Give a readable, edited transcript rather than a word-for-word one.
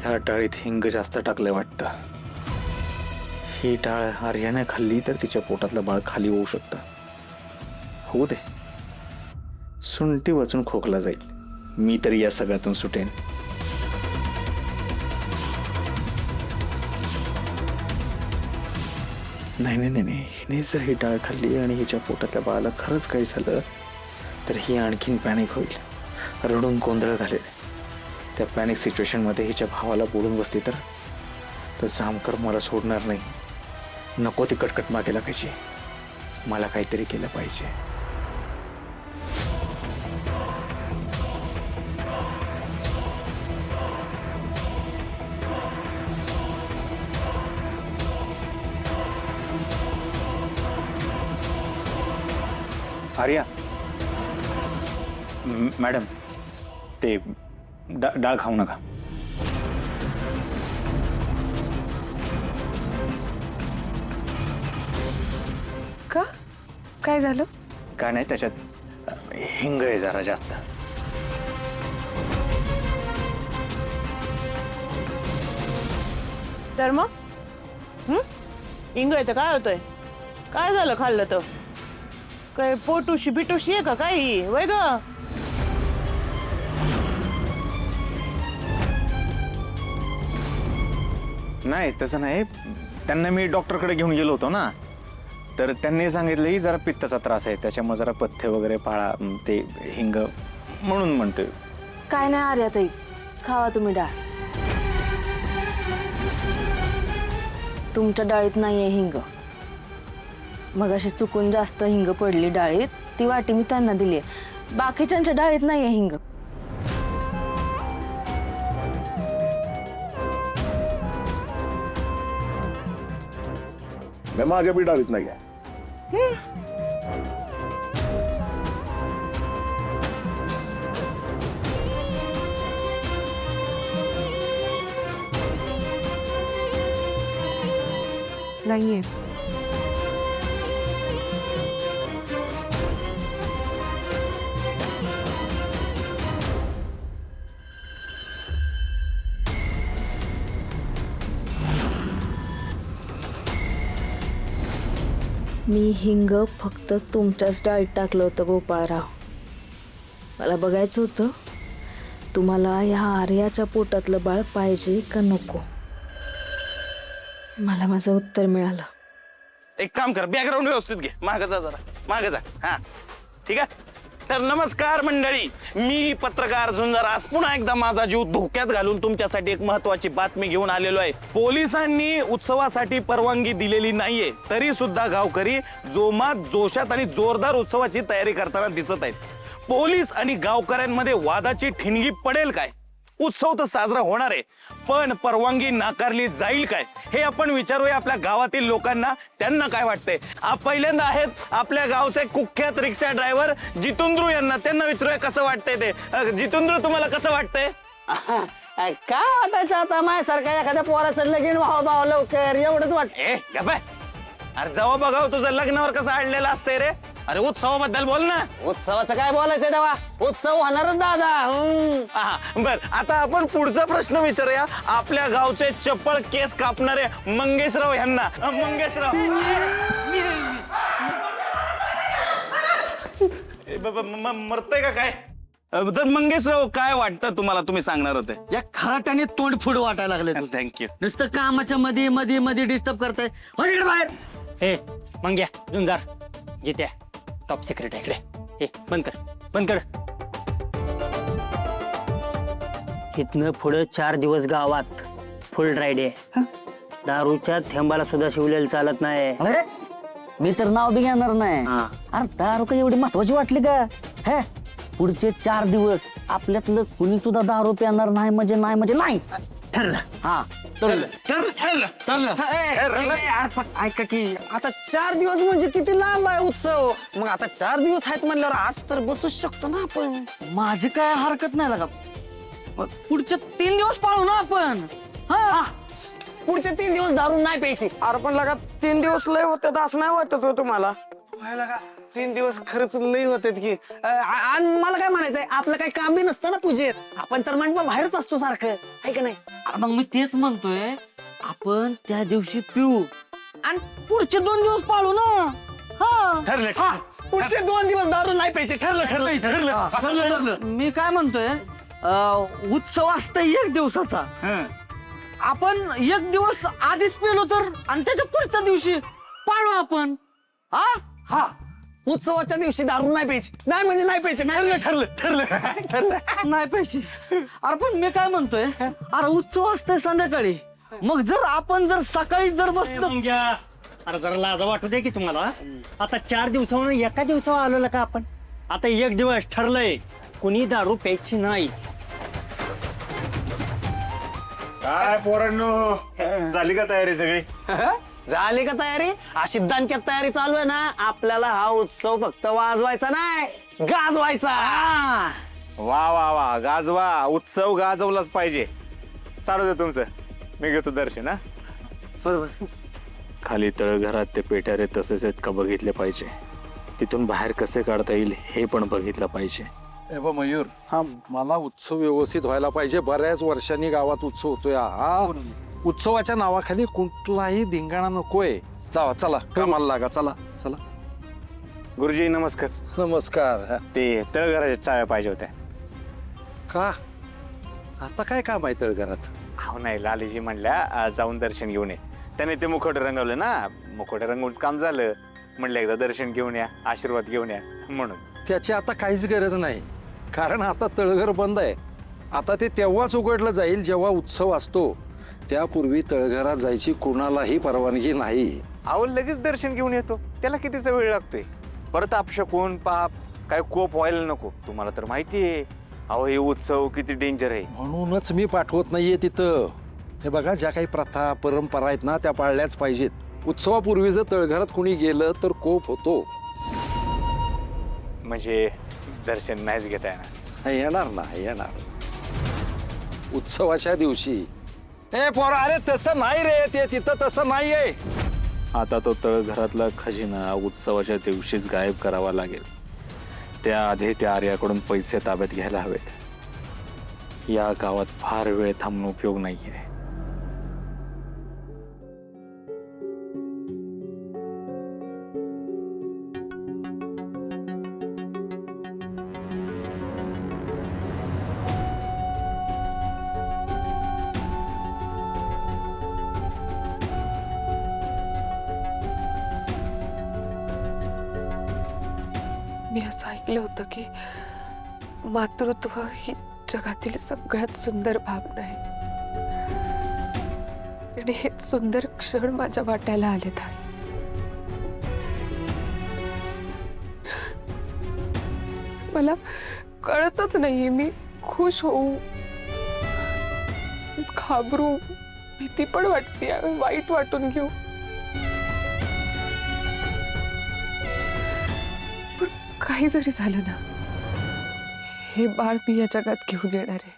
ह्या डाळीत हिंग जास्त टाकलं वाटतं. ही डाळ आर्याने खाल्ली तर तिच्या पोटातलं बाळ खाली होऊ शकतं. होऊ दे, सुंटी वाचून खोकला जाईल. मी तरी या सगळ्यातून सुटेन. नाही नाही नाही नाही, हिने जर ही डाळ खाल्ली आणि हिच्या पोटातल्या बाळाला खरंच काही झालं तर ही आणखीन पॅनिक होईल, रडून गोंधळ घालेल. त्या पॅनिक सिच्युएशनमध्ये हिच्या भावाला बोलून बसली तर जामकर मला सोडणार नाही. नको ती कटकट मागे लागायची. मला काहीतरी केलं पाहिजे. आर्या, मॅडम ते डाळ खाऊ नका. का? काय झालं? काय नाही, त्याच्यात हिंग आहे जरा जास्त. तर मग हिंग येतं काय होतंय? काय झालं खाल्लं तर? काय पोटुशी बिटुशी आहे का काही? वय ग नाही तसं नाही. त्यांना मी डॉक्टरकडे घेऊन गेलो होतो ना, तर त्यांनी सांगितलं की जरा पित्ताचा त्रास आहे, त्याच्यामुळे जरा पथ्य वगैरे पाळा. ते हिंग म्हणून म्हणतोय. काय नाही आर्याताई, खावा तुम्ही डाळ. तुमच्या डाळीत नाहीये हिंग. मग अशी चुकून जास्त हिंग पडली डाळीत, ती वाटी मी त्यांना दिली. बाकीच्यांच्या डाळीत नाहीये हिंग. माझ्या बी डाळीत नाही आहे. नाहीये. मी हिंग फक्त तुमच्याच डाळीत टाकलं होतं गोपाळराव. मला बघायचं होतं तुम्हाला ह्या आर्याच्या पोटातलं बाळ पाहिजे का नको. मला माझं उत्तर मिळालं. एक काम कर, बॅकग्राऊंड व्यवस्थित घे. मागे जा जरा, मागे जा. हा ठीक आहे. तर नमस्कार मंडळी, मी पत्रकार झुंजार आज पुन्हा एकदा माझा जीव धोक्यात घालून तुमच्यासाठी एक महत्वाची बातमी घेऊन आलेलो आहे. पोलिसांनी उत्सवासाठी परवानगी दिलेली नाहीये, तरी सुद्धा गावकरी जोमात जोशात आणि जोरदार उत्सवाची तयारी करताना दिसत आहेत. पोलीस आणि गावकऱ्यांमध्ये वादाची ठिणगी पडेल काय? उत्सव तर साजरा होणार आहे, पण परवानगी नाकारली जाईल काय, हे आपण विचारूया आपल्या गावातील लोकांना. त्यांना काय वाटतंय? पहिल्यांदा आहेत आपल्या गावचे कुख्यात रिक्षा ड्रायव्हर जितेंद्र यांना. त्यांना विचारूया कसं वाटतंय ते. जितेंद्र, तुम्हाला कसं वाटतंय? काय वाटायचं आता माझ्यासारखा एखाद्या पोराचं लगीन व्हावं भाव लवकर, एवढंच वाटत. अरे जाऊ बघाव, तुझं लग्नावर कसं अडलेलं असतंय रे. अरे उत्सवाबद्दल बोल ना. उत्सवाचं काय बोलायचंय तेव्हा? उत्सव होणारच दादा. बर, आता आपण पुढचा प्रश्न विचारूया आपल्या गावचे चप्पळ केस कापणारे मंगेशराव यांना. मंगेशराव, मरतय का काय? तर मंगेशराव, काय वाटतं तुम्हाला? तुम्ही सांगणार होते. या खराट्याने तोंड फुड वाटायला लागले. थँक्यू. नुसतं कामाच्या मध्ये मध्ये मध्ये डिस्टर्ब करताय. हो इकडे बाहेर. हे मंग्या झुंजार जित्या, टॉप सिक्रेट आहे इकडे. हे बंद कर, बंद कर. इथनं पुढं 4 दिवस गावात फुल ड्राय डे. दारूच्या थेंबाला सुद्धा शिवलेलं चालत नाही. अरे मी तर नाव बी घेणार नाही. अरे दारू का एवढी महत्वाची वाटली का? हे पुढचे 4 दिवस आपल्यातलं कुणी सुद्धा दारू पिणार नाही म्हणजे नाही. ठरलं. हा ऐका की आता 4 दिवस म्हणजे किती लांब आहे उत्सव. मग आता 4 दिवस आहेत म्हणल्यावर आज तर बसूच शकतो ना आपण. माझी काय हरकत नाही लागा. पुढचे 3 दिवस पाळू ना आपण. हा पुढचे 3 दिवस दारू नाही प्यायची. अरे पण लगा 3 दिवस लय होते असं नाही वाटत हो तुम्हाला? व्हायला का 3 दिवस खरंच लई होते की. आणि मला काय म्हणायचंय, आपलं काही काम बी नसतं ना पूजेत. आपण तर मंडपा बाहेरच असतो सारखं, आहे का नाही? अरे मग मी तेच म्हणतोय, आपण त्या दिवशी पिऊ आणि पुढचे 2 दिवस पाळू ना. हा ठरलं पुढचे 2 दिवस दारू नाही प्यायचे. ठरलं. मी काय म्हणतोय, उत्सव असतंय 1 दिवसाचा. आपण 1 दिवस आधीच पेलो तर, आणि त्याच्या पुढच्या दिवशी पाळू आपण. हा, उत्सवाच्या दिवशी दारू नाही प्यायची. नाही म्हणजे नाही प्यायचे. ठरलं. नाही पैसे. अरे पण मी काय म्हणतोय, अरे उत्सव असतंय संध्याकाळी, मग जर आपण सकाळी बसलो. अरे जरा लाजा वाटू दे की तुम्हाला. आता 4 दिवसावर एका दिवसावर आलो का आपण. आता 1 दिवस ठरलंय, कुणी दारू प्यायची नाही. काय पोरांनो, झाली का तयारी सगळी? झाली का तयारी? अशी दणक्यात तयारी चालू आहे ना. आपल्याला हा उत्सव फक्त वाजवायचा नाही, गाजवायचा. वा वा वा, गाजवा. उत्सव गाजवलाच पाहिजे. चालू दे तुमचं, मी घेतो दर्शन. हा खाली तळघरात ते पेटारे तसेच आहेत का बघितले पाहिजे. तिथून बाहेर कसे काढता येईल हे पण बघितलं पाहिजे. मयूर, मला उत्सव व्यवस्थित व्हायला पाहिजे. बऱ्याच वर्षांनी गावात उत्सव होतोय हा. उत्सवाच्या नावाखाली कुठलाही धिंगाणा नकोय. चला कामाला लागा. चला. गुरुजी नमस्कार. नमस्कार. ते तळघराच्या चाव्या पाहिजे होत्या. का आता काय काम आहे तळघरात? हो नाही, लालीजी म्हणल्या जाऊन दर्शन घेऊन ये. त्याने ते मुखवटे रंगवले ना, मुखवटे रंगवून काम झालं. म्हणलं एकदा दर्शन घेऊन या, आशीर्वाद घेऊन या म्हणून. त्याची आता काहीच गरज नाही, कारण आता तळघर बंद आहे. आता ते तेव्हाच उघडलं जाईल जेव्हा उत्सव असतो. त्यापूर्वी तळघरात जायची कोणालाही परवानगी नाही. अहो लगेच दर्शन घेऊन येतो. त्याला कितीचा वेळ लागतोय? परत अपशकून पाप काय कोप व्हायला नको. तुम्हाला तर माहितीये अहो हे उत्सव किती डेंजर आहे. म्हणूनच मी पाठवत नाहीये तिथं. हे बघा, ज्या काही प्रथा परंपरा आहेत ना त्या पाळल्याच पाहिजेत. उत्सवापूर्वी जर तळघरात कुणी गेलं तर कोप होतो. म्हणजे दर्शन नाहीच घेता येणार. येणार उत्सवाच्या दिवशी. पोरा, अरे तसं नाही रे, ते तिथं तसं नाहीये. आता तो तळघरातला खजिना उत्सवाच्या दिवशीच गायब करावा लागेल. त्याआधी त्या आर्याकडून पैसे ताब्यात घ्यायला हवेत. या गावात फार वेळ थांबून उपयोग नाहीये. मी असं ऐकलं होतं की मातृत्व ही जगातील सगळ्यात सुंदर भावना आहे. आणि हेच सुंदर क्षण माझ्या वाट्याला आलेत आज. मला कळतच नाहीये मी खुश होऊ, घाबरू, भीती पण वाटते, वाईट वाटून घेऊ. काही जरी झालं ना, हे बाळ मी या जगात घेऊन येणार आहे.